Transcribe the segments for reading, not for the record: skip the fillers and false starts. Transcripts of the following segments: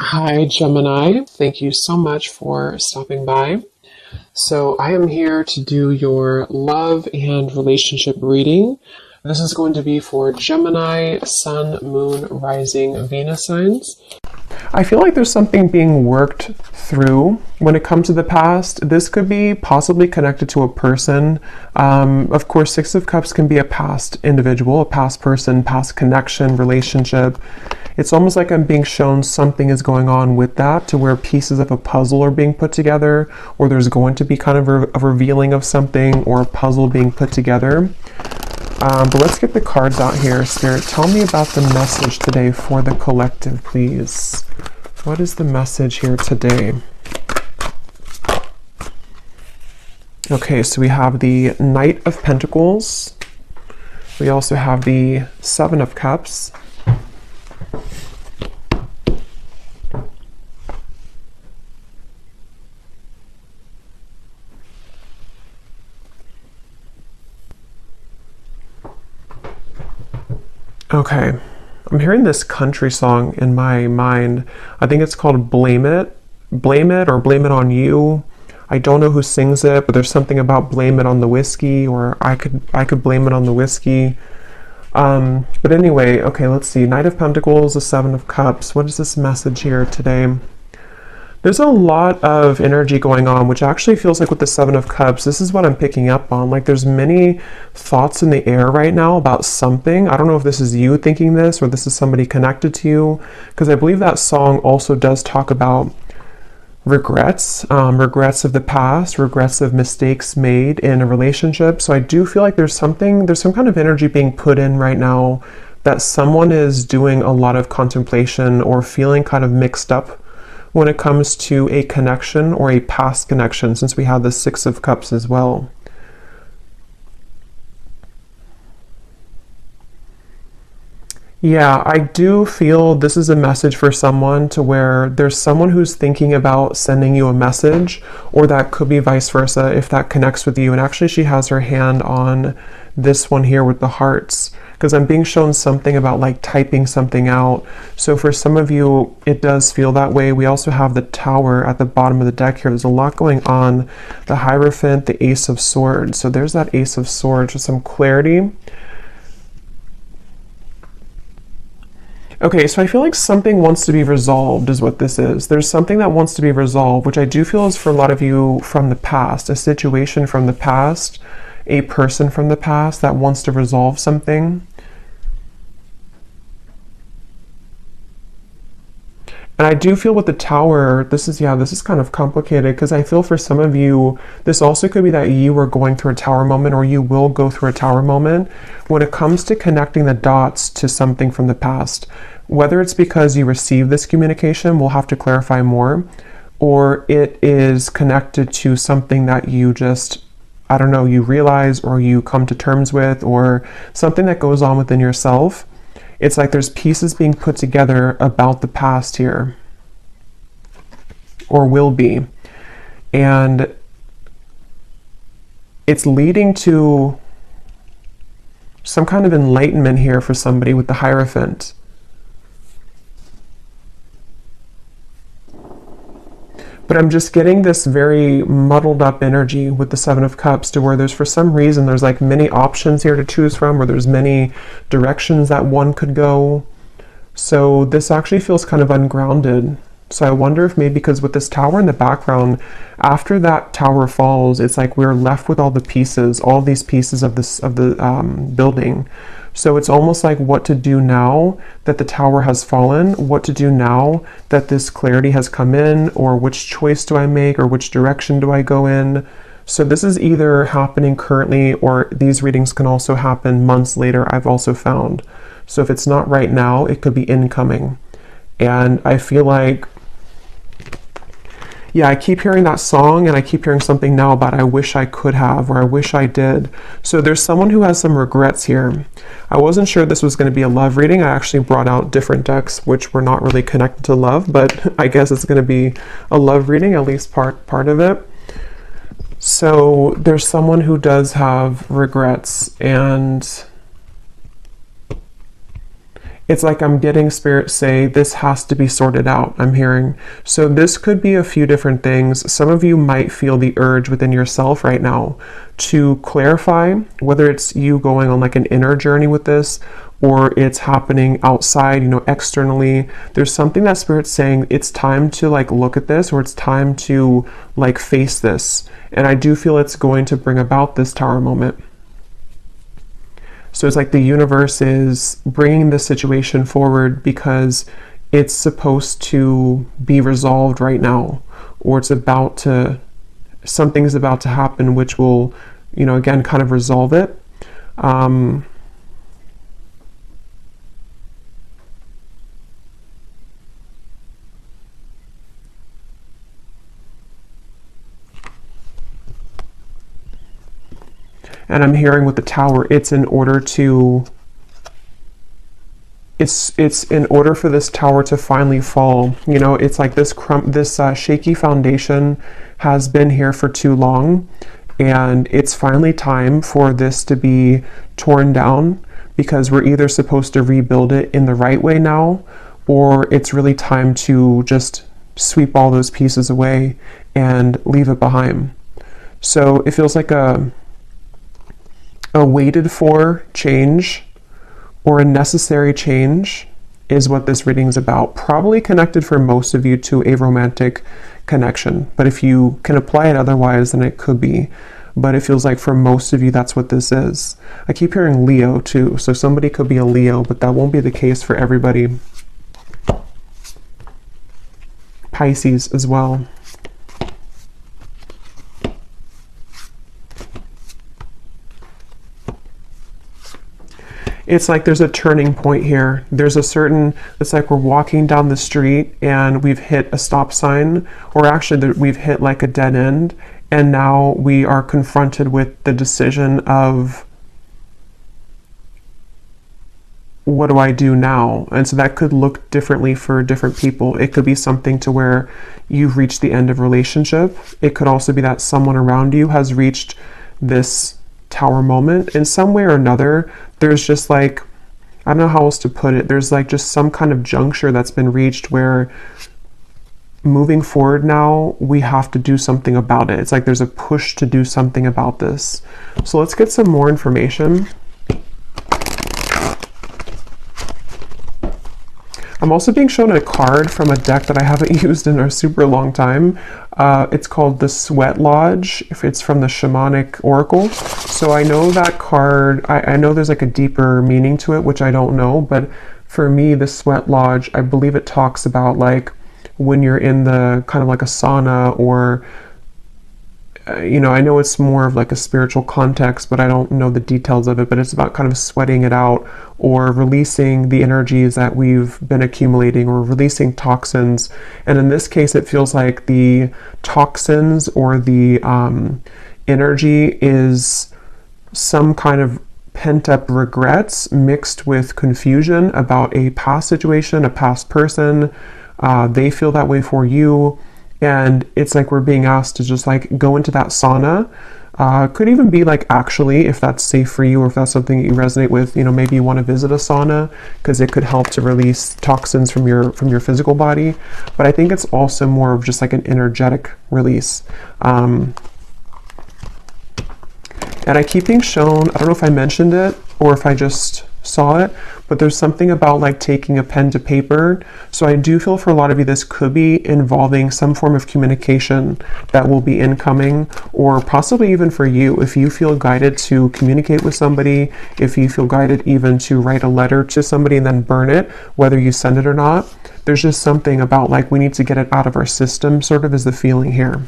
Hi, Gemini. Thank you so much for stopping by. So, I am here to do your love and relationship reading. This is going to be for Gemini, Sun, Moon, Rising, Venus signs. I feel like there's something being worked through when it comes to the past. This could be possibly connected to a person. Of course, Six of Cups can be a past individual, a past person, past connection, relationship. It's almost like I'm being shown something is going on with that, to where pieces of a puzzle are being put together, or there's going to be kind of a revealing of something, or a puzzle being put together. But let's get the cards out here. Spirit, tell me about the message today for the collective, please. What is the message here today? Okay, so we have the Knight of Pentacles. We also have the Seven of Cups. Okay, I'm hearing this country song in my mind. I think it's called Blame It. Blame It or Blame It on You. I don't know who sings it, but there's something about blame it on the whiskey, or I could blame it on the whiskey. But anyway, okay, let's see. Knight of Pentacles, the Seven of Cups. What is this message here today? There's a lot of energy going on, which actually feels like with the Seven of Cups, this is what I'm picking up on. Like there's many thoughts in the air right now about something. I don't know if this is you thinking this or this is somebody connected to you, because I believe that song also does talk about regrets, regrets of the past, regrets of mistakes made in a relationship. So I do feel like there's some kind of energy being put in right now that someone is doing a lot of contemplation or feeling kind of mixed up when it comes to a connection or a past connection, since we have the Six of Cups as well. Yeah, I do feel this is a message for someone, to where there's someone who's thinking about sending you a message, or that could be vice versa if that connects with you. And actually she has her hand on this one here with the hearts, because I'm being shown something about like typing something out. So for some of you, it does feel that way. We also have the Tower at the bottom of the deck here. There's a lot going on. The Hierophant, the Ace of Swords. So there's that Ace of Swords with some clarity. Okay, so I feel like something wants to be resolved is what this is. There's something that wants to be resolved, which I do feel is for a lot of you from the past, a situation from the past, a person from the past that wants to resolve something. And I do feel with the Tower, this is kind of complicated, because I feel for some of you, this also could be that you are going through a Tower moment, or you will go through a Tower moment when it comes to connecting the dots to something from the past. Whether it's because you received this communication, we'll have to clarify more, or it is connected to something that you just, I don't know, you realize or you come to terms with, or something that goes on within yourself. It's like there's pieces being put together about the past here, or will be. And it's leading to some kind of enlightenment here for somebody with the Hierophant. But I'm just getting this very muddled up energy with the Seven of Cups, to where there's, for some reason, there's like many options here to choose from, or there's many directions that one could go. So this actually feels kind of ungrounded. So I wonder if maybe because with this Tower in the background, after that Tower falls, it's like we're left with all the pieces, all these pieces of the building. So it's almost like what to do now that the Tower has fallen, what to do now that this clarity has come in, or which choice do I make, or which direction do I go in. So this is either happening currently, or these readings can also happen months later, I've also found. So if it's not right now, it could be incoming. And I feel like, yeah, I keep hearing that song, and I keep hearing something now about I wish I could have, or I wish I did. So there's someone who has some regrets here. I wasn't sure this was going to be a love reading. I actually brought out different decks which were not really connected to love, but I guess it's going to be a love reading, at least part of it. So there's someone who does have regrets, and It's like I'm getting Spirit say this has to be sorted out, I'm hearing. So this could be a few different things. Some of you might feel the urge within yourself right now to clarify whether it's you going on like an inner journey with this, or it's happening outside, externally. There's something that Spirit's saying it's time to like look at this, or it's time to like face this. And I do feel it's going to bring about this Tower moment. So it's like the universe is bringing this situation forward because it's supposed to be resolved right now, or something's about to happen, which will, again, kind of resolve it. And I'm hearing with the Tower, it's in order for this Tower to finally fall. It's like this shaky foundation has been here for too long, and it's finally time for this to be torn down, because we're either supposed to rebuild it in the right way now, or it's really time to just sweep all those pieces away and leave it behind. So it feels like a waited for change, or a necessary change, is what this reading is about. Probably connected for most of you to a romantic connection, but if you can apply it otherwise, then it could be. But it feels like for most of you, that's what this is. I keep hearing Leo too, so somebody could be a Leo, but that won't be the case for everybody. Pisces as well. It's like there's a turning point here. It's like we're walking down the street and we've hit a stop sign, or actually we've hit like a dead end, and now we are confronted with the decision of, what do I do now? And so that could look differently for different people. It could be something to where you've reached the end of relationship. It could also be that someone around you has reached this Tower moment in some way or another. There's just like, I don't know how else to put it. There's like just some kind of juncture that's been reached where moving forward now, we have to do something about it. It's like there's a push to do something about this. So let's get some more information. I'm also being shown a card from a deck that I haven't used in a super long time. It's called the Sweat Lodge. It's from the Shamanic Oracle. So I know that card, I know there's like a deeper meaning to it, which I don't know. But for me, the Sweat Lodge, I believe it talks about like when you're in the kind of like a sauna, or I know it's more of like a spiritual context, but I don't know the details of it, but it's about kind of sweating it out, or releasing the energies that we've been accumulating, or releasing toxins. And in this case, it feels like the toxins or the energy is some kind of pent-up regrets mixed with confusion about a past situation, a past person. They feel that way for you. And it's like we're being asked to just like go into that sauna. Could even be like, actually, if that's safe for you, or if that's something that you resonate with, maybe you want to visit a sauna because it could help to release toxins from your physical body. But I think it's also more of just like an energetic release. And I keep being shown, I don't know if I mentioned it or if I just saw it, but there's something about like taking a pen to paper. So I do feel for a lot of you, this could be involving some form of communication that will be incoming, or possibly even for you, if you feel guided to communicate with somebody, if you feel guided even to write a letter to somebody and then burn it, whether you send it or not. There's just something about like we need to get it out of our system, sort of is the feeling here.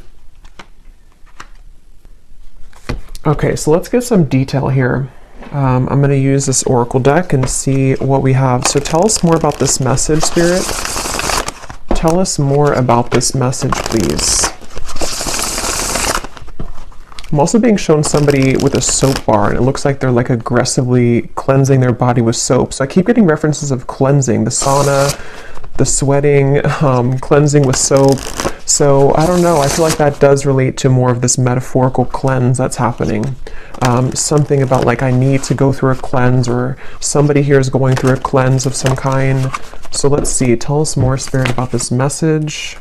Okay, so let's get some detail here. I'm going to use this Oracle deck and see what we have. So tell us more about this message, Spirit. Tell us more about this message, please. I'm also being shown somebody with a soap bar, and it looks like they're like aggressively cleansing their body with soap. So I keep getting references of cleansing, the sauna, the sweating, cleansing with soap. So I don't know, I feel like that does relate to more of this metaphorical cleanse that's happening. Something about like I need to go through a cleanse, or somebody here is going through a cleanse of some kind. So let's see, tell us more, Spirit, about this message.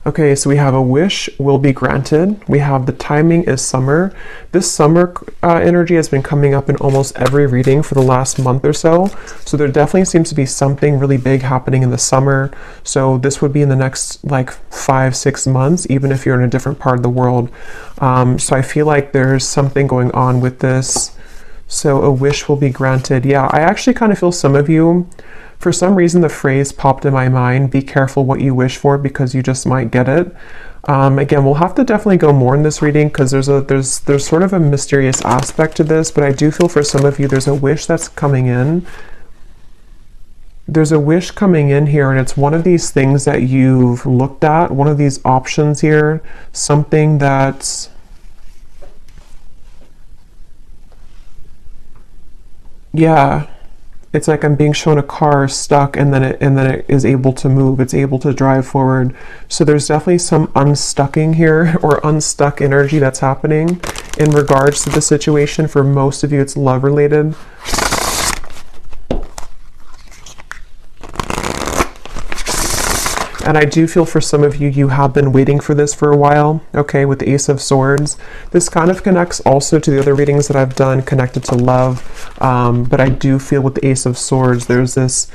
Okay, so we have a wish will be granted. We have the timing is summer. This summer energy has been coming up in almost every reading for the last month or so. So there definitely seems to be something really big happening in the summer. So this would be in the next like 5-6 months, even if you're in a different part of the world. So I feel like there's something going on with this. So a wish will be granted. Yeah, I actually kind of feel some of you, for some reason, the phrase popped in my mind, be careful what you wish for because you just might get it. Again, we'll have to definitely go more in this reading because there's sort of a mysterious aspect to this, but I do feel for some of you there's a wish that's coming in. There's a wish coming in here, and it's one of these things that you've looked at, one of these options here, something that's... Yeah. It's like I'm being shown a car stuck, and then it is able to move. It's able to drive forward. So there's definitely some unstucking here, or unstuck energy that's happening in regards to the situation. For most of you, it's love related. And I do feel for some of you, you have been waiting for this for a while, okay, with the Ace of Swords. This kind of connects also to the other readings that I've done connected to love, but I do feel with the Ace of Swords, there's this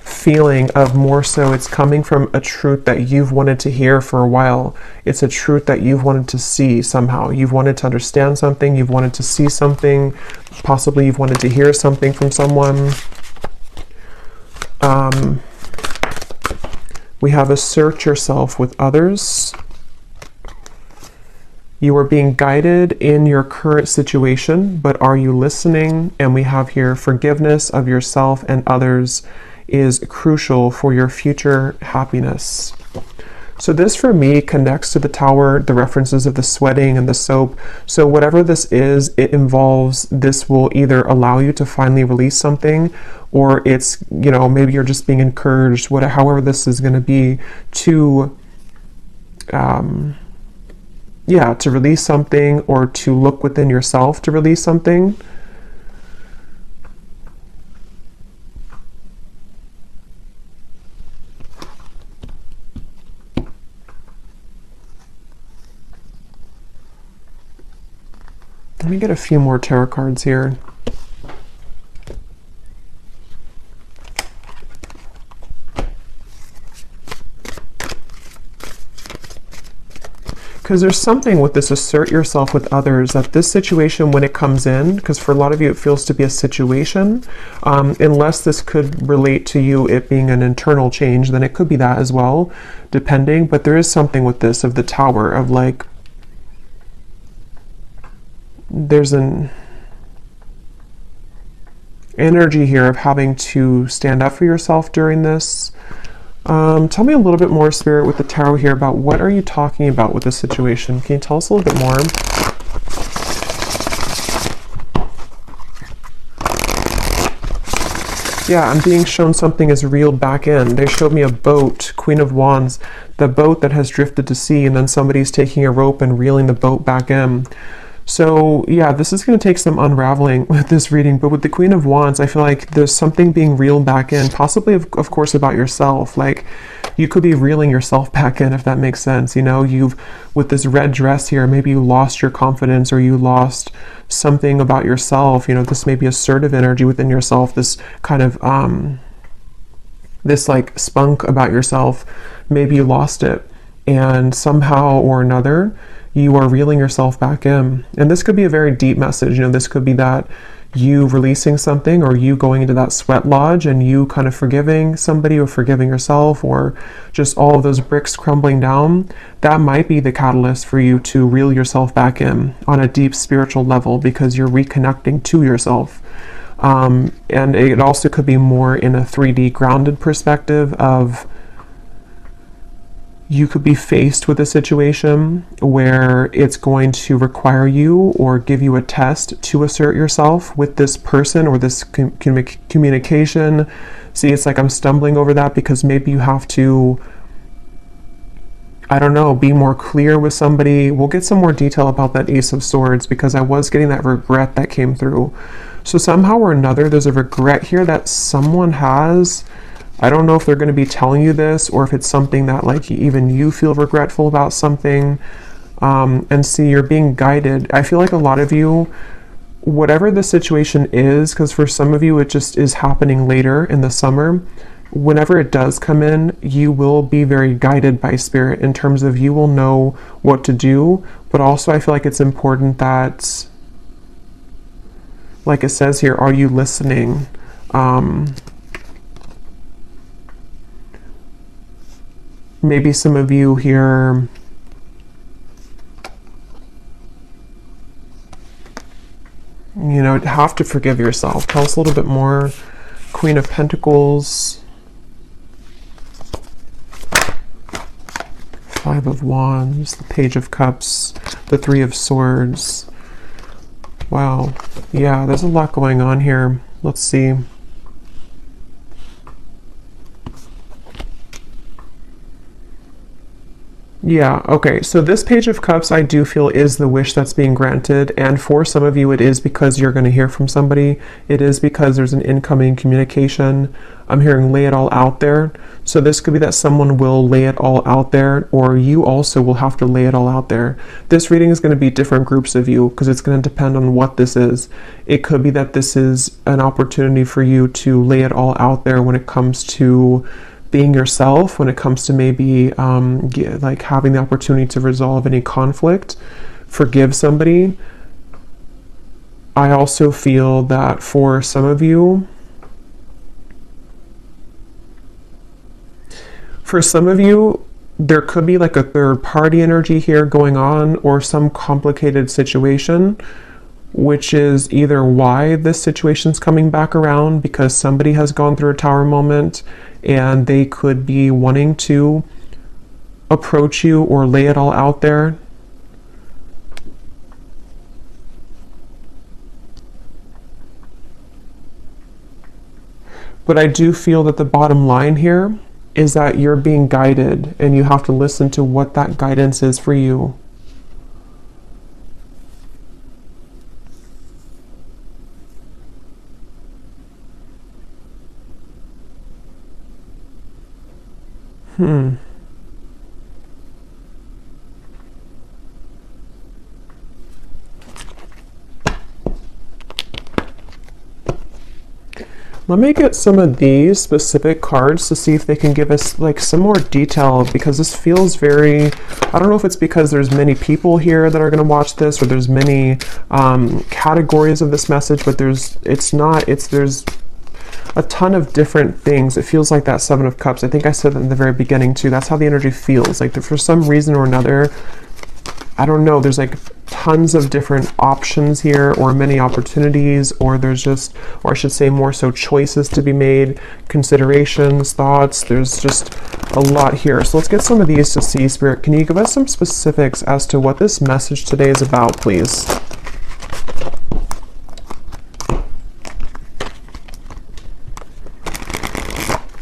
feeling of more so it's coming from a truth that you've wanted to hear for a while. It's a truth that you've wanted to see somehow. You've wanted to understand something, you've wanted to see something, possibly you've wanted to hear something from someone. We have assert yourself with others. You are being guided in your current situation, but are you listening? And we have here forgiveness of yourself and others is crucial for your future happiness. So this for me connects to the Tower, the references of the sweating and the soap. So whatever this is, it involves, this will either allow you to finally release something, or it's, you know, maybe you're just being encouraged, whatever, however this is going to be, to, yeah, to release something, or to look within yourself to release something. Let me get a few more tarot cards here. Because there's something with this assert yourself with others, that this situation when it comes in, because for a lot of you it feels to be a situation, unless this could relate to you it being an internal change, then it could be that as well, depending. But there is something with this of the Tower, of like, there's an energy here of having to stand up for yourself during this. Tell me a little bit more, Spirit, with the Tarot here about what are you talking about with this situation. Can you tell us a little bit more? Yeah, I'm being shown something is reeled back in. They showed me a boat, Queen of Wands, the boat that has drifted to sea, and then somebody's taking a rope and reeling the boat back in. So yeah, this is going to take some unraveling with this reading, but with the Queen of Wands, I feel like there's something being reeled back in, possibly of course about yourself. Like you could be reeling yourself back in, if that makes sense. You know, you've, with this red dress here, maybe you lost your confidence, or you lost something about yourself. You know, this may be assertive energy within yourself, this kind of this like spunk about yourself. Maybe you lost it, and somehow or another you are reeling yourself back in. And this could be a very deep message. You know, this could be that you releasing something, or you going into that sweat lodge and you kind of forgiving somebody, or forgiving yourself, or just all of those bricks crumbling down. That might be the catalyst for you to reel yourself back in on a deep spiritual level, because you're reconnecting to yourself. And it also could be more in a 3D grounded perspective of, you could be faced with a situation where it's going to require you or give you a test to assert yourself with this person or this communication. See, it's like I'm stumbling over that because maybe you have to I don't know, be more clear with somebody. We'll get some more detail about that Ace of Swords because I was getting that regret that came through. So somehow or another, there's a regret here that someone has. I don't know if they're going to be telling you this or if it's something that like even you feel regretful about something. And see, you're being guided. I feel like a lot of you, whatever the situation is, because for some of you it just is happening later in the summer, whenever it does come in, you will be very guided by spirit in terms of you will know what to do. But also I feel like it's important that, like it says here, are you listening? Maybe some of you here, you know, have to forgive yourself. Tell us a little bit more. Queen of Pentacles, Five of Wands, the Page of Cups, the Three of Swords. Wow. Yeah, there's a lot going on here. Let's see. Yeah, okay, so this Page of Cups I do feel is the wish that's being granted, and for some of you it is because you're going to hear from somebody. It is because there's an incoming communication. I'm hearing lay it all out there. So this could be that someone will lay it all out there, or you also will have to lay it all out there. This reading is going to be different groups of you because it's going to depend on what this is. It could be that this is an opportunity for you to lay it all out there when it comes to being yourself, when it comes to maybe like having the opportunity to resolve any conflict, forgive somebody. I also feel that for some of you, there could be like a third party energy here going on, or some complicated situation, which is either why this situation's coming back around, because somebody has gone through a tower moment and they could be wanting to approach you or lay it all out there. But I do feel that the bottom line here is that you're being guided and you have to listen to what that guidance is for you. Let me get some of these specific cards to see if they can give us like some more detail, because this feels very, I don't know if it's because there's many people here that are going to watch this, or there's many categories of this message, but there's a ton of different things. It feels like that Seven of Cups. I think I said that in the very beginning too. That's how the energy feels. Like for some reason or another, I don't know, there's like tons of different options here, or many opportunities, or there's just, or I should say more so choices to be made, considerations, thoughts. There's just a lot here. So let's get some of these to see. Spirit, can you give us some specifics as to what this message today is about, please?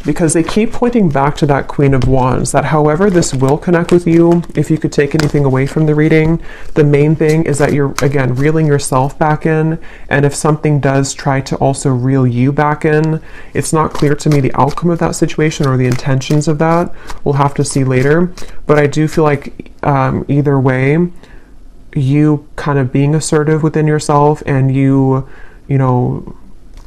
Because they keep pointing back to that Queen of Wands, that however this will connect with you, if you could take anything away from the reading, the main thing is that you're, again, reeling yourself back in, and if something does try to also reel you back in, it's not clear to me the outcome of that situation or the intentions of that. We'll have to see later, but I do feel like either way, you kind of being assertive within yourself and you know,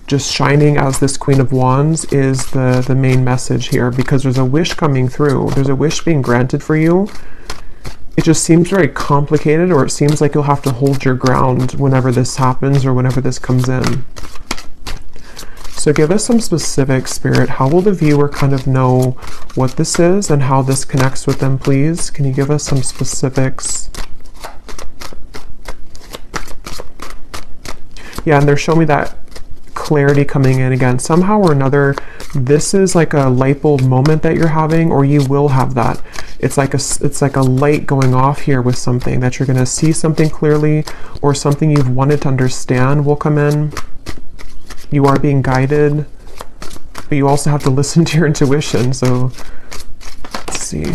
just shining as this Queen of Wands is the main message here, because there's a wish coming through. There's a wish being granted for you. It just seems very complicated, or it seems like you'll have to hold your ground whenever this happens or whenever this comes in. So give us some specific, Spirit. How will the viewer kind of know what this is and how this connects with them, please? Can you give us some specifics? Yeah, and they're showing me that clarity coming in again. Somehow or another, this is like a light bulb moment that you're having, or you will have that. It's like a light going off here with something, that you're going to see something clearly, or something you've wanted to understand will come in. You are being guided, but you also have to listen to your intuition. So let's see.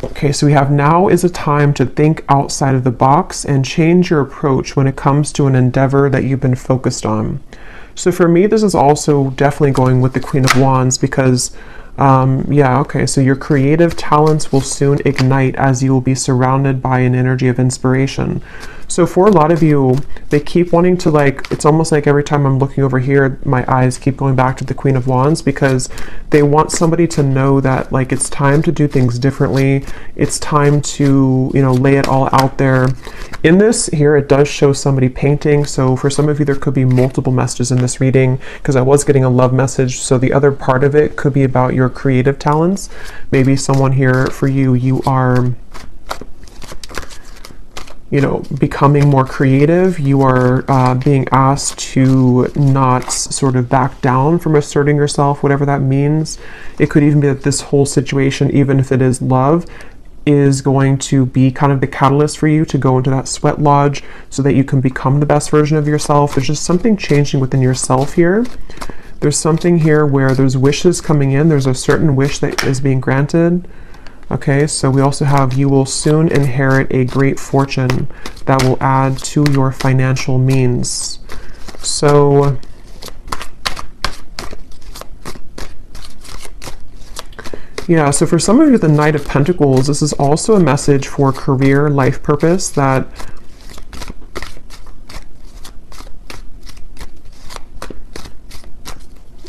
Okay, so we have now is a time to think outside of the box and change your approach when it comes to an endeavor that you've been focused on. So for me, this is also definitely going with the Queen of Wands because, yeah, okay, so your creative talents will soon ignite as you will be surrounded by an energy of inspiration. So for a lot of you, they keep wanting to, like, it's almost like every time I'm looking over here, my eyes keep going back to the Queen of Wands because they want somebody to know that, like, it's time to do things differently. It's time to, you know, lay it all out there. In this here, it does show somebody painting. So for some of you, there could be multiple messages in this reading because I was getting a love message. So the other part of it could be about your creative talents. Maybe someone here for you, you are, you know, becoming more creative. You are being asked to not sort of back down from asserting yourself, whatever that means. It could even be that this whole situation, even if it is love, is going to be kind of the catalyst for you to go into that sweat lodge so that you can become the best version of yourself. There's just something changing within yourself here. There's something here where there's wishes coming in. There's a certain wish that is being granted. Okay, so we also have you will soon inherit a great fortune that will add to your financial means. So yeah, so for some of you, the Knight of Pentacles, this is also a message for career, life purpose, that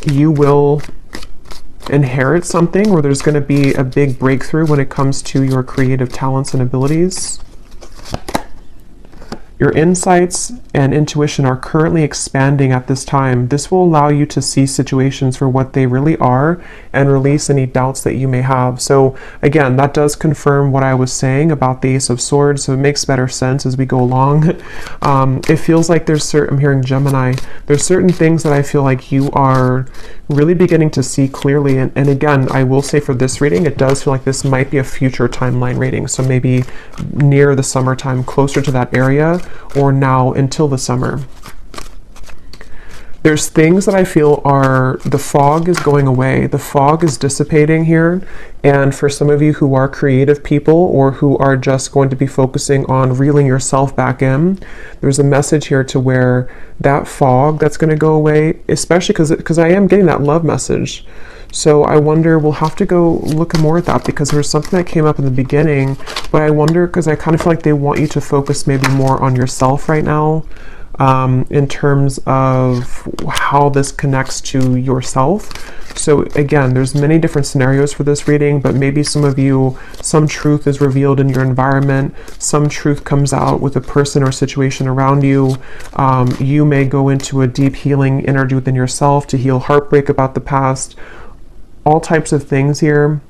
you will inherit something, or there's going to be a big breakthrough when it comes to your creative talents and abilities. Your insights and intuition are currently expanding at this time. This will allow you to see situations for what they really are and release any doubts that you may have. So again, that does confirm what I was saying about the Ace of Swords, so it makes better sense as we go along. It feels like there's certain, I'm hearing Gemini, there's certain things that I feel like you are really beginning to see clearly. And again, I will say for this reading, it does feel like this might be a future timeline reading. So maybe near the summertime, closer to that area, or now until the summer. There's things that I feel are, the fog is going away. The fog is dissipating here. And for some of you who are creative people or who are just going to be focusing on reeling yourself back in, there's a message here to where that fog that's going to go away, especially because I am getting that love message. So I wonder, we'll have to go look more at that because there's something that came up in the beginning, but I wonder, because I kind of feel like they want you to focus maybe more on yourself right now, in terms of how this connects to yourself. So again, there's many different scenarios for this reading, but maybe some of you, some truth is revealed in your environment, some truth comes out with a person or situation around you. You may go into a deep healing energy within yourself to heal heartbreak about the past, all types of things here.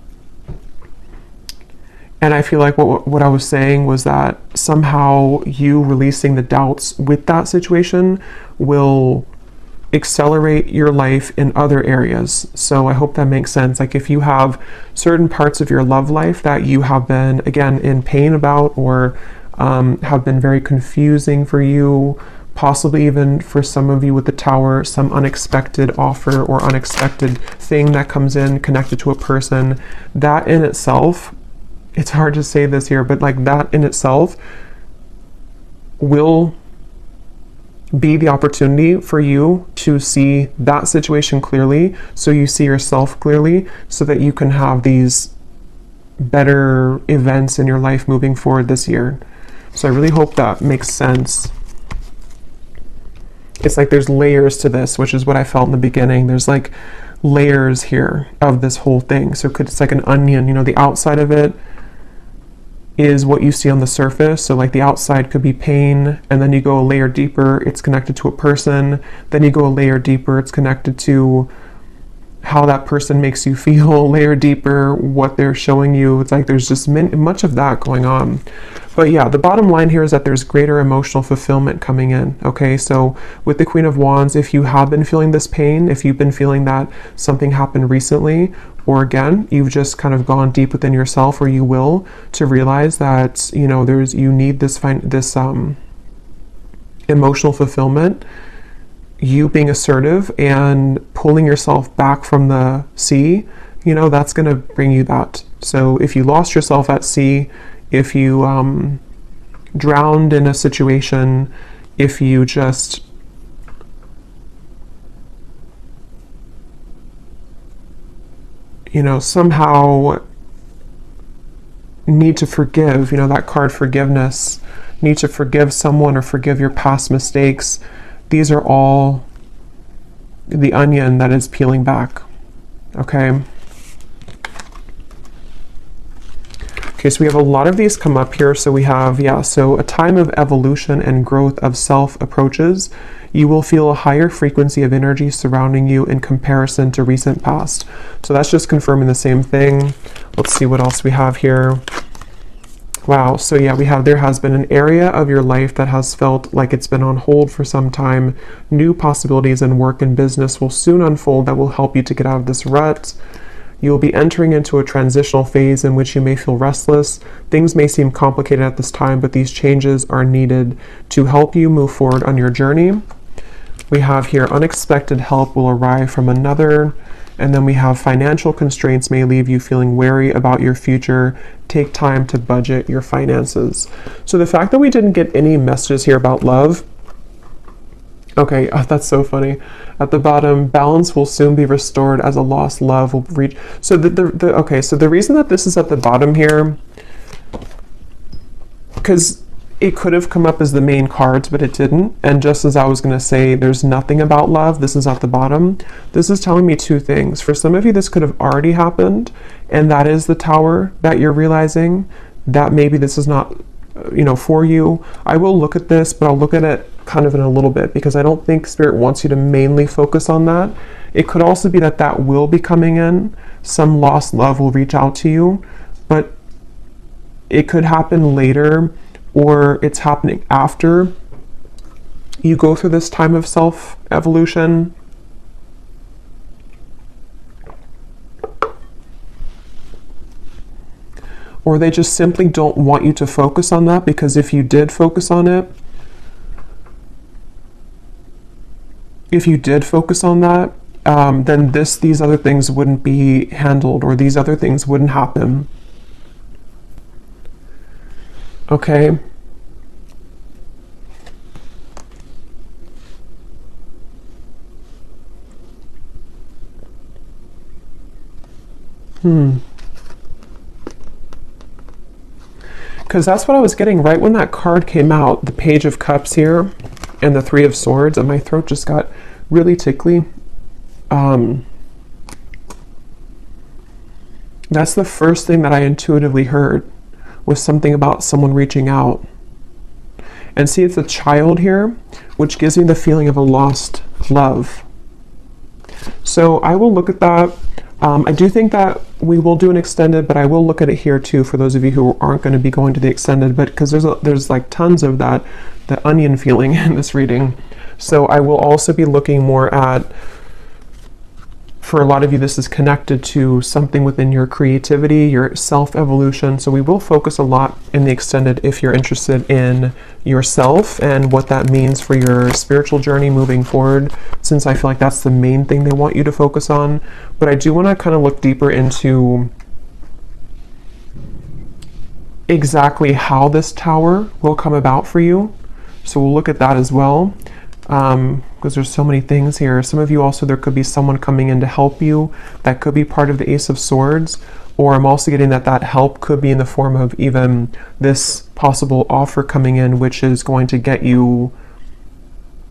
And I feel like what I was saying was that somehow you releasing the doubts with that situation will accelerate your life in other areas. So I hope that makes sense. Like if you have certain parts of your love life that you have been, again, in pain about, or have been very confusing for you, possibly even for some of you with the Tower, some unexpected offer or unexpected thing that comes in connected to a person, that in itself, it's hard to say this here, but like that in itself will be the opportunity for you to see that situation clearly, so you see yourself clearly, so that you can have these better events in your life moving forward this year. So I really hope that makes sense. It's like there's layers to this, which is what I felt in the beginning. There's like layers here of this whole thing. So it's like an onion, you know, the outside of it is what you see on the surface. So like the outside could be pain, and then you go a layer deeper, it's connected to a person. Then you go a layer deeper, it's connected to how that person makes you feel. A layer deeper, what they're showing you. It's like there's just much of that going on. But yeah, the bottom line here is that there's greater emotional fulfillment coming in. Okay, so with the Queen of Wands, if you have been feeling this pain, if you've been feeling that something happened recently, or again, you've just kind of gone deep within yourself, or you will, to realize that, you know, you need this emotional fulfillment, you being assertive and pulling yourself back from the sea you know, that's going to bring you that. So if you lost yourself at sea, if you drowned in a situation, if you just somehow need to forgive, that card forgiveness, need to forgive someone or forgive your past mistakes. These are all the onion that is peeling back. Okay. Okay, so we have a lot of these come up here. So we have, so a time of evolution and growth of self approaches. You will feel a higher frequency of energy surrounding you in comparison to recent past. So that's just confirming the same thing. Let's see what else we have here. Wow, so we have, there has been an area of your life that has felt like it's been on hold for some time. New possibilities in work and business will soon unfold that will help you to get out of this rut. You will be entering into a transitional phase in which you may feel restless. Things may seem complicated at this time, but these changes are needed to help you move forward on your journey. We have here unexpected help will arrive from another. And then we have financial constraints may leave you feeling wary about your future. Take time to budget your finances. So the fact that we didn't get any messages here about love. Okay, that's so funny. At the bottom, balance will soon be restored as a lost love will reach. So so the reason that this is at the bottom here, because it could have come up as the main cards, but it didn't. And just as I was going to say, there's nothing about love. This is at the bottom. This is telling me two things. For some of you, this could have already happened. And that is the Tower that you're realizing that maybe this is not, for you. I will look at this, but I'll look at it kind of in a little bit because I don't think Spirit wants you to mainly focus on that. It could also be that will be coming in. Some lost love will reach out to you, but it could happen later, or it's happening after you go through this time of self-evolution. Or they just simply don't want you to focus on that, because if you did focus on it, then these other things wouldn't be handled, or these other things wouldn't happen. Okay. Because that's what I was getting right when that card came out, the Page of Cups here and the Three of Swords, and my throat just got really tickly. That's the first thing that I intuitively heard, was something about someone reaching out. And see, it's a child here, which gives me the feeling of a lost love. So I will look at that. I do think that we will do an extended, but I will look at it here too for those of you who aren't going to be going to the extended, but because there's like tons of that, the onion feeling in this reading. So I will also be looking more at, for a lot of you, this is connected to something within your creativity, your self-evolution. So we will focus a lot in the extended if you're interested in yourself and what that means for your spiritual journey moving forward, since I feel like that's the main thing they want you to focus on. But I do want to kind of look deeper into exactly how this Tower will come about for you. So we'll look at that as well. Because there's so many things here. Some of you also, there could be someone coming in to help you. That could be part of the Ace of Swords. Or I'm also getting that help could be in the form of even this possible offer coming in, which is going to get you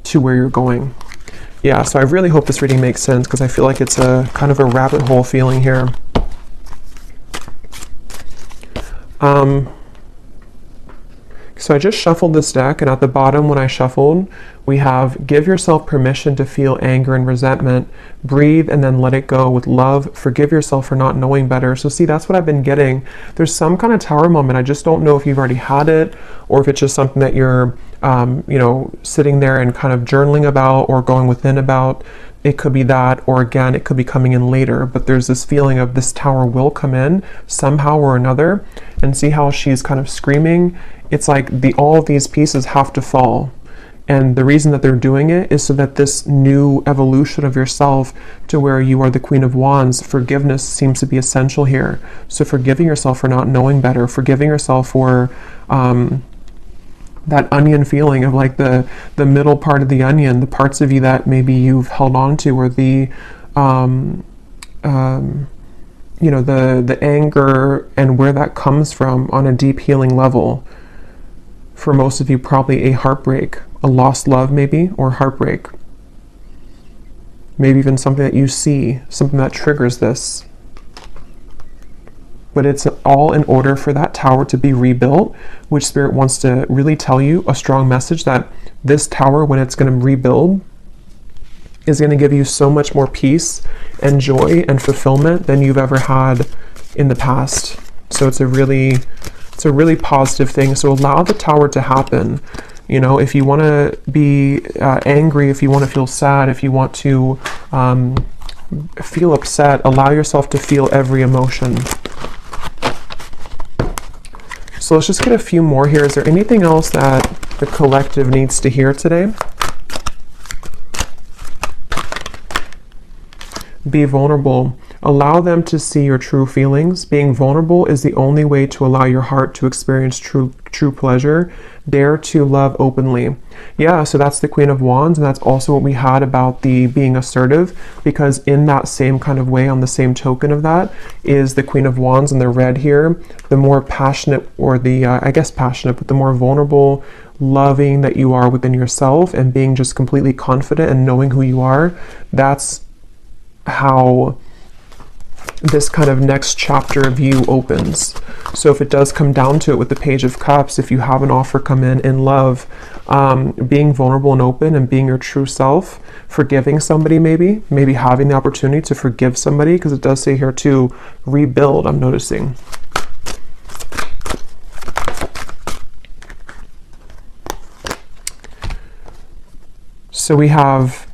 to where you're going. Yeah, so I really hope this reading makes sense, because I feel like it's a kind of a rabbit hole feeling here. So I just shuffled this deck, and at the bottom when I shuffled, we have give yourself permission to feel anger and resentment, breathe and then let it go with love, forgive yourself for not knowing better. So see, that's what I've been getting. There's some kind of Tower moment. I just don't know if you've already had it, or if it's just something that you're, sitting there and kind of journaling about or going within about. It could be that, or again, it could be coming in later, but there's this feeling of this Tower will come in somehow or another. And see how she's kind of screaming? It's like all of these pieces have to fall. And the reason that they're doing it is so that this new evolution of yourself to where you are the Queen of Wands, forgiveness seems to be essential here. So forgiving yourself for not knowing better, forgiving yourself for that onion feeling of like the middle part of the onion, the parts of you that maybe you've held on to, or the you know, the anger and where that comes from on a deep healing level. For most of you, probably a heartbreak, a lost love maybe, or heartbreak. Maybe even something that you see, something that triggers this. But it's all in order for that tower to be rebuilt, which Spirit wants to really tell you a strong message that this tower, when it's going to rebuild, is going to give you so much more peace and joy and fulfillment than you've ever had in the past. So it's a really positive thing. So allow the tower to happen. You know, if you want to be angry, if you want to feel sad, if you want to feel upset, allow yourself to feel every emotion. So let's just get a few more here. Is there anything else that the collective needs to hear today? Be vulnerable. Allow them to see your true feelings. Being vulnerable is the only way to allow your heart to experience true pleasure. Dare to love openly. Yeah, so that's the Queen of Wands, and that's also what we had about the being assertive, because in that same kind of way, on the same token of that, is the Queen of Wands in the red here. The more passionate, or the, I guess passionate, but the more vulnerable, loving that you are within yourself, and being just completely confident and knowing who you are, that's how this kind of next chapter of you opens. So if it does come down to it with the Page of Cups, if you have an offer come in love, being vulnerable and open and being your true self, forgiving somebody, maybe having the opportunity to forgive somebody, because it does say here to rebuild, I'm noticing. So we have,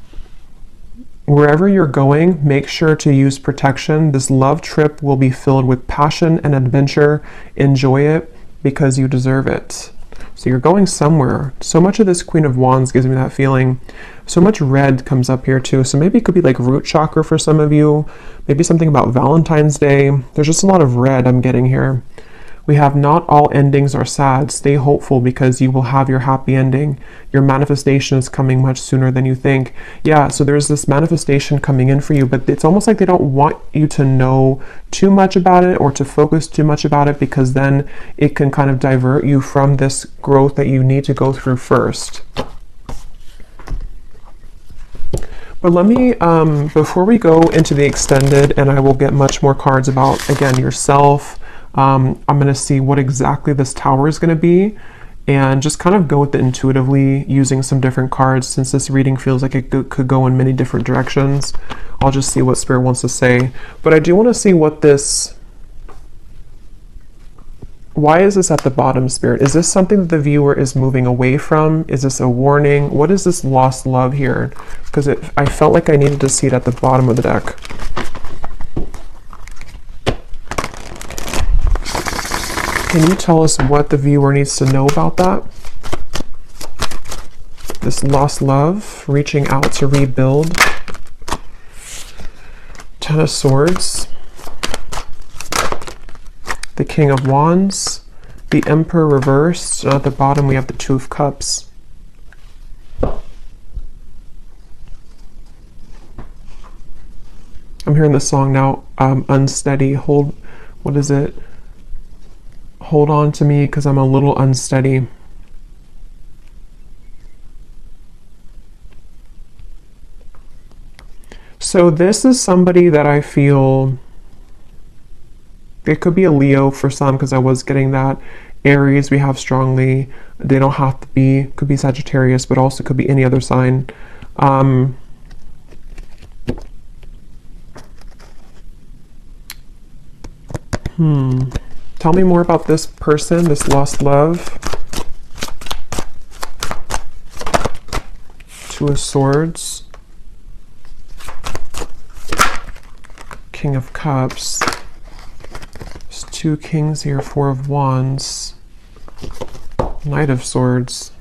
wherever you're going, make sure to use protection. This love trip will be filled with passion and adventure. Enjoy it because you deserve it. So you're going somewhere. So much of this Queen of Wands gives me that feeling. So much red comes up here too. So maybe it could be like root chakra for some of you. Maybe something about Valentine's Day. There's just a lot of red I'm getting here. We have not all endings are sad. Stay hopeful because you will have your happy ending. Your manifestation is coming much sooner than you think. Yeah, so there's this manifestation coming in for you, but it's almost like they don't want you to know too much about it or to focus too much about it, because then it can kind of divert you from this growth that you need to go through first. But let me, before we go into the extended, and I will get much more cards about, again, yourself, I'm going to see what exactly this tower is going to be, and just kind of go with it intuitively using some different cards, since this reading feels like it could go in many different directions. I'll just see what Spirit wants to say. But I do want to see what this... Why is this at the bottom, Spirit? Is this something that the viewer is moving away from? Is this a warning? What is this lost love here? Because I felt like I needed to see it at the bottom of the deck. Can you tell us what the viewer needs to know about that? This lost love, reaching out to rebuild. Ten of Swords. The King of Wands. The Emperor reversed. And at the bottom we have the Two of Cups. I'm hearing the song now, Unsteady. What is it? Hold on to me because I'm a little unsteady. So this is somebody that I feel, it could be a Leo for some, because I was getting that. Aries we have strongly. They don't have to be, could be Sagittarius, but also could be any other sign. Tell me more about this person, this lost love. Two of Swords. King of Cups. There's two kings here, Four of Wands. Knight of Swords.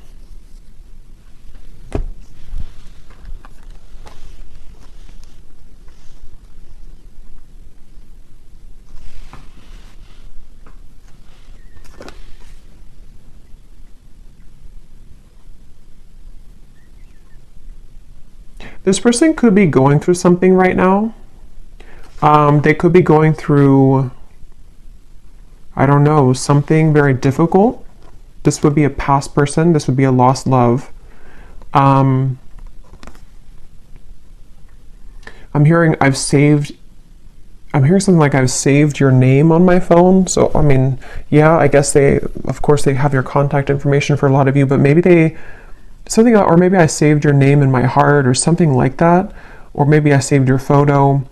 This person could be going through something right now. They could be going through, I don't know, something very difficult. This would be a past person. This would be a lost love. I'm hearing something like I've saved your name on my phone. So, I mean, yeah, I guess of course they have your contact information for a lot of you, but maybe or maybe I saved your name in my heart or something like that. Or maybe I saved your photo.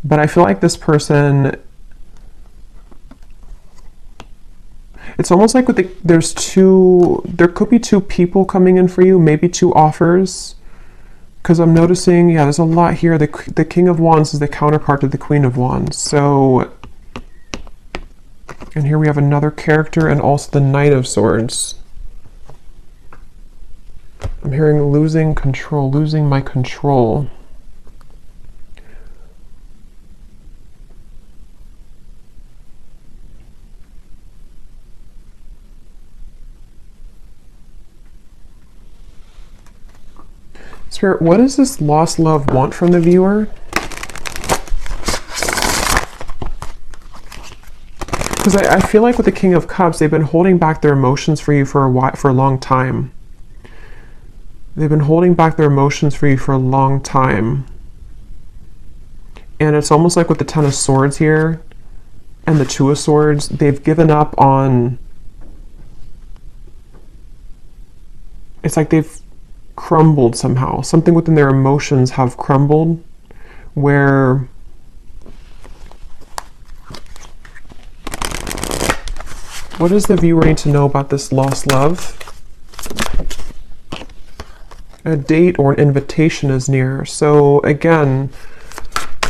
But I feel like this person, it's almost like there could be two people coming in for you, maybe two offers. Because I'm noticing, yeah, there's a lot here. The King of Wands is the counterpart to the Queen of Wands. So, and here we have another character and also the Knight of Swords. I'm hearing losing control, losing my control. Spirit, what does this lost love want from the viewer? Because I feel like with the King of Cups, they've been holding back their emotions for you for a long time. They've been holding back their emotions for you for a long time. And it's almost like with the Ten of Swords here and the Two of Swords, they've given up on... It's like they've crumbled somehow. Something within their emotions have crumbled where what does the viewer need to know about this lost love? A date or an invitation is near. So again,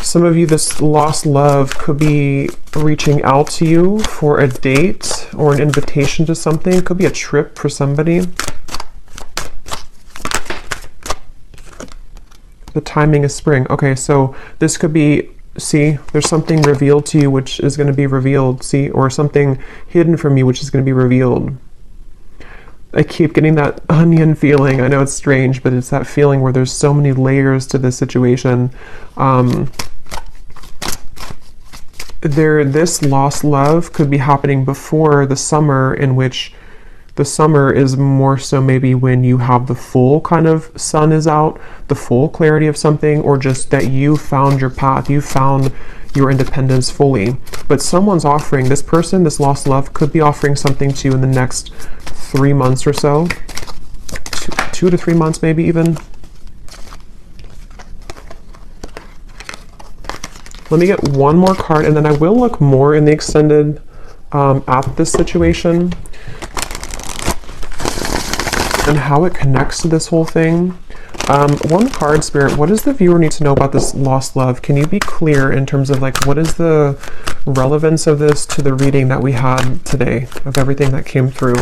some of you, this lost love could be reaching out to you for a date or an invitation to something. It could be a trip for somebody. The timing is spring. Okay, so this could be, see, there's something revealed to you which is going to be revealed, see, or something hidden from you which is going to be revealed. I keep getting that onion feeling. I know it's strange, but it's that feeling where there's so many layers to this situation. This lost love could be happening before the summer, in which the summer is more so maybe when you have the full kind of sun is out, the full clarity of something, or just that you found your path, you found your independence fully. But someone's offering, this person, this lost love, could be offering something to you in the next 3 months or so. 2 to 3 months maybe even. Let me get one more card and then I will look more in the extended at this situation and how it connects to this whole thing. One card, Spirit, what does the viewer need to know about this lost love? Can you be clear in terms of like, what is the relevance of this to the reading that we had today, of everything that came through?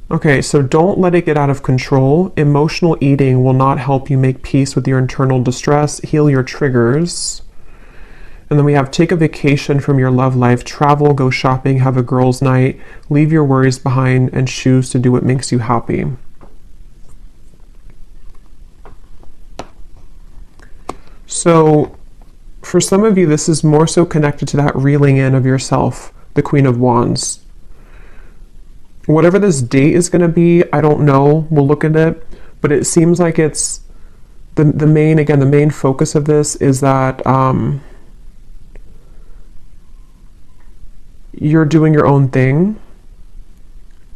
Okay, so don't let it get out of control. Emotional eating will not help you make peace with your internal distress, heal your triggers. And then we have take a vacation from your love life, travel, go shopping, have a girls' night, leave your worries behind, and choose to do what makes you happy. So for some of you, this is more so connected to that reeling in of yourself, the Queen of Wands. Whatever this date is going to be, I don't know. We'll look at it. But it seems like it's the main focus of this is that you're doing your own thing,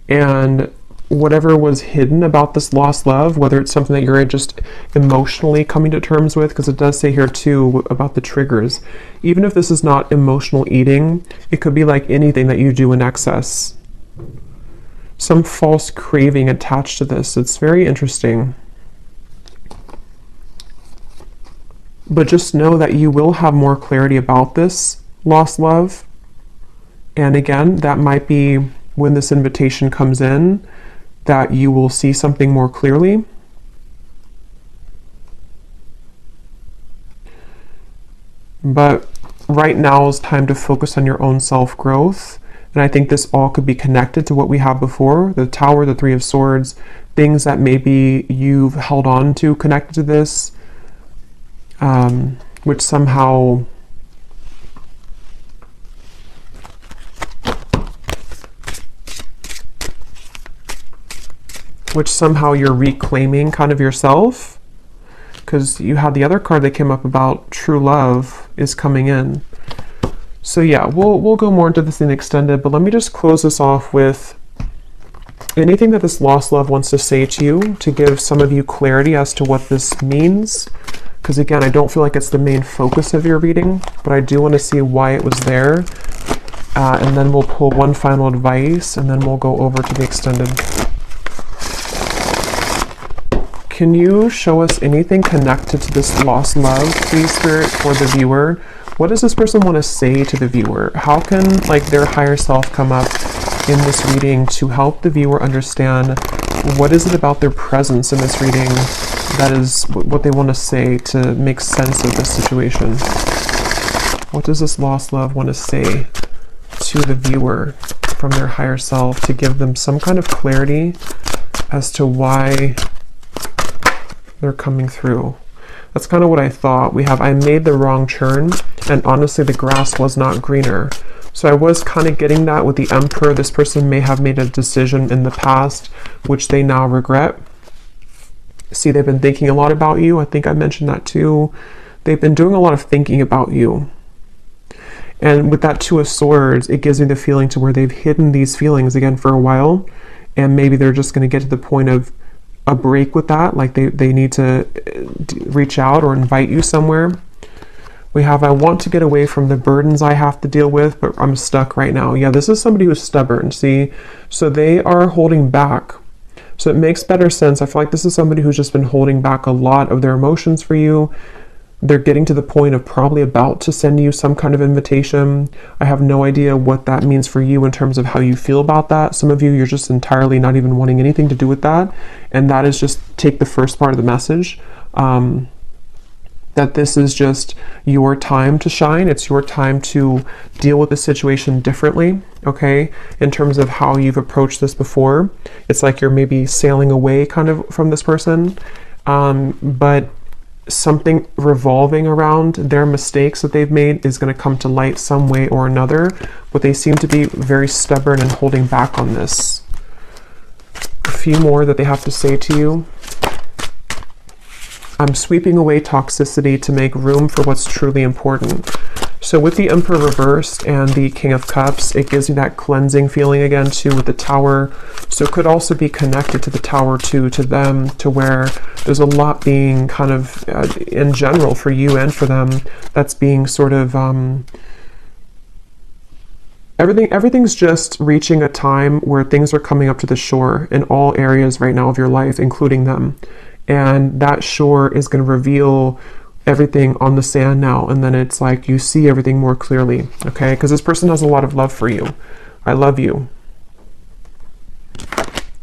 and whatever was hidden about this lost love, whether it's something that you're just emotionally coming to terms with, because it does say here too about the triggers, even if this is not emotional eating, it could be like anything that you do in excess, some false craving attached to this. It's very interesting. But just know that you will have more clarity about this lost love. And again, that might be when this invitation comes in, that you will see something more clearly. But right now is time to focus on your own self-growth And I think this all could be connected to what we have before, the Tower, the Three of Swords, things that maybe you've held on to connected to this, which somehow you're reclaiming kind of yourself, because you had the other card that came up about true love is coming in. So yeah, we'll go more into this in extended, but let me just close this off with anything that this lost love wants to say to you, to give some of you clarity as to what this means. Because again, I don't feel like it's the main focus of your reading, but I do want to see why it was there. And then we'll pull one final advice, and then we'll go over to the extended. Can you show us anything connected to this lost love, please, Spirit, for the viewer? What does this person want to say to the viewer? How can like their higher self come up in this reading to help the viewer understand what is it about their presence in this reading that is what they want to say to make sense of this situation? What does this lost love want to say to the viewer from their higher self to give them some kind of clarity as to why they're coming through? That's kind of what I thought. We have, I made the wrong turn, and honestly, the grass was not greener. So I was kind of getting that with the Emperor. This person may have made a decision in the past, which they now regret. See, they've been thinking a lot about you. I think I mentioned that too. They've been doing a lot of thinking about you. And with that Two of Swords, it gives me the feeling to where they've hidden these feelings again for a while. And maybe they're just going to get to the point of a break with that, like they need to reach out or invite you somewhere. We have, I want to get away from the burdens I have to deal with, but I'm stuck right now. Yeah, this is somebody who's stubborn, see? So they are holding back. So it makes better sense. I feel like this is somebody who's just been holding back a lot of their emotions for you. They're getting to the point of probably about to send you some kind of invitation. I have no idea what that means for you in terms of how you feel about that. Some of you, you're just entirely not even wanting anything to do with that. And that is just take the first part of the message. That this is just your time to shine. It's your time to deal with the situation differently, okay? In terms of how you've approached this before. It's like you're maybe sailing away kind of from this person. But something revolving around their mistakes that they've made is going to come to light some way or another, but they seem to be very stubborn and holding back on this. A few more that they have to say to you. I'm sweeping away toxicity to make room for what's truly important. So with the Emperor reversed and the King of Cups, it gives you that cleansing feeling again too with the Tower. So it could also be connected to the Tower too, to them, to where there's a lot being kind of in general for you and for them that's being sort of everything's just reaching a time where things are coming up to the shore in all areas right now of your life, including them. And that shore is going to reveal everything on the sand now, and then it's like you see everything more clearly, okay? Because this person has a lot of love for you. I love you.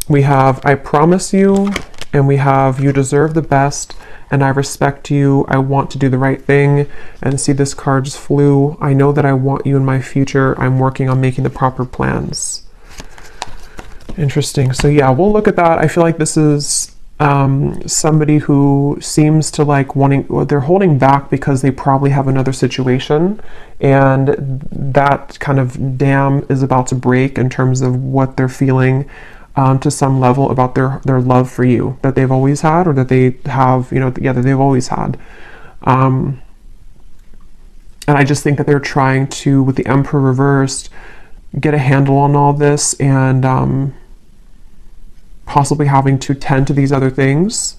We have I promise you, and we have you deserve the best, and I respect you. I want to do the right thing. And see, this card just flew. I know that I want you in my future. I'm working on making the proper plans. Interesting. So yeah, we'll look at that. I feel like this is somebody who seems to like wanting, or they're holding back because they probably have another situation, and that kind of dam is about to break in terms of what they're feeling to some level about their love for you that they've always had, or that they have, you know, yeah, that they've always had. And I just think that they're trying to, with the Emperor reversed, get a handle on all this, and possibly having to tend to these other things.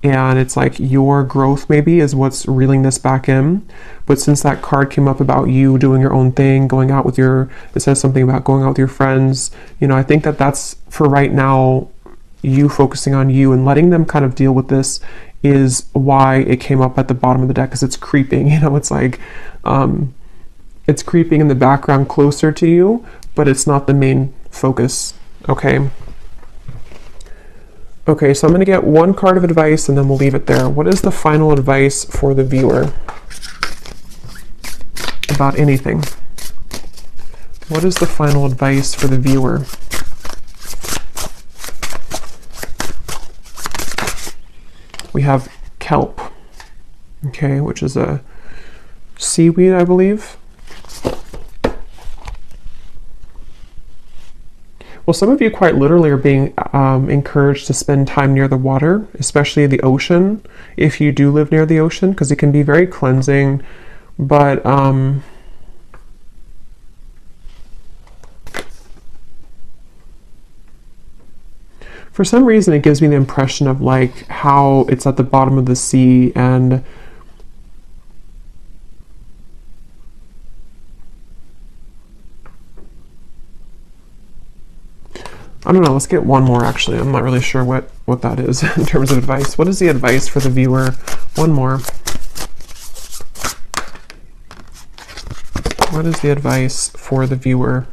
And it's like your growth maybe is what's reeling this back in. But since that card came up about you doing your own thing, going out with your, it says something about going out with your friends, you know, I think that that's for right now, you focusing on you and letting them kind of deal with this is why it came up at the bottom of the deck, because it's creeping, you know, it's like it's creeping in the background closer to you, but it's not the main focus, okay? Okay, so I'm going to get one card of advice and then we'll leave it there. What is the final advice for the viewer about anything? What is the final advice for the viewer? We have kelp, okay, which is a seaweed, I believe. Well, some of you quite literally are being encouraged to spend time near the water, especially the ocean, if you do live near the ocean, because it can be very cleansing. But for some reason, it gives me the impression of like how it's at the bottom of the sea, and I don't know, let's get one more actually. I'm not really sure what that is in terms of advice. What is the advice for the viewer? One more. What is the advice for the viewer?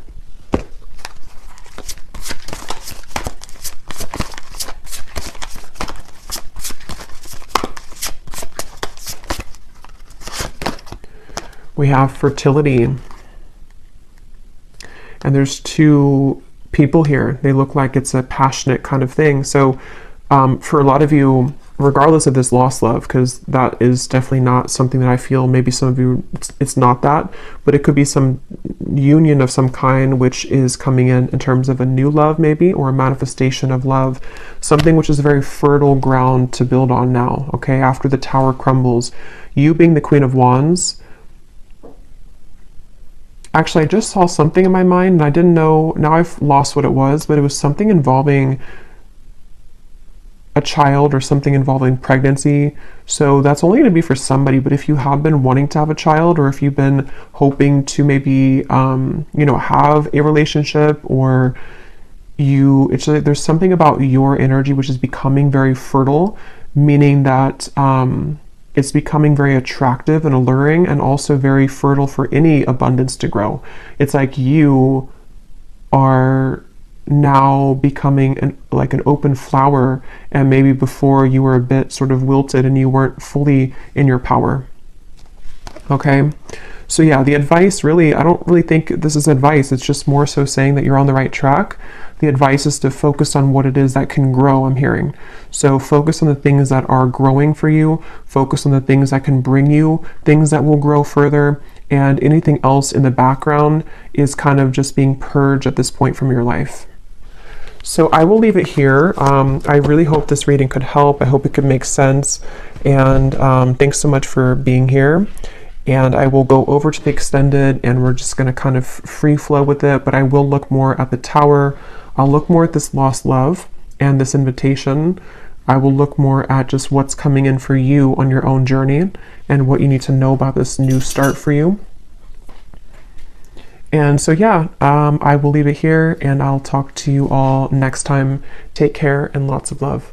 We have fertility. And there's two people here. They look like it's a passionate kind of thing. So for a lot of you, regardless of this lost love, because that is definitely not something that I feel, maybe some of you, it's not that, but it could be some union of some kind which is coming in terms of a new love maybe, or a manifestation of love, something which is very fertile ground to build on now, okay, after the tower crumbles. You being the Queen of Wands, actually, I just saw something in my mind and I didn't know, now I've lost what it was, but it was something involving a child or something involving pregnancy. So that's only going to be for somebody, but if you have been wanting to have a child, or if you've been hoping to maybe, have a relationship, or there's something about your energy which is becoming very fertile, meaning that, it's becoming very attractive and alluring, and also very fertile for any abundance to grow. It's like you are now becoming an open flower, and maybe before you were a bit sort of wilted and you weren't fully in your power. Okay, so yeah, the advice really, I don't really think this is advice, it's just more so saying that you're on the right track. The advice is to focus on what it is that can grow, I'm hearing. So focus on the things that are growing for you, focus on the things that can bring you things that will grow further, and anything else in the background is kind of just being purged at this point from your life. So I will leave it here. I really hope this reading could help. I hope it could make sense. And thanks so much for being here. And I will go over to the extended, and we're just going to kind of free flow with it, but I will look more at the tower. I'll look more at this lost love and this invitation. I will look more at just what's coming in for you on your own journey and what you need to know about this new start for you. And so, yeah, I will leave it here, and I'll talk to you all next time. Take care and lots of love.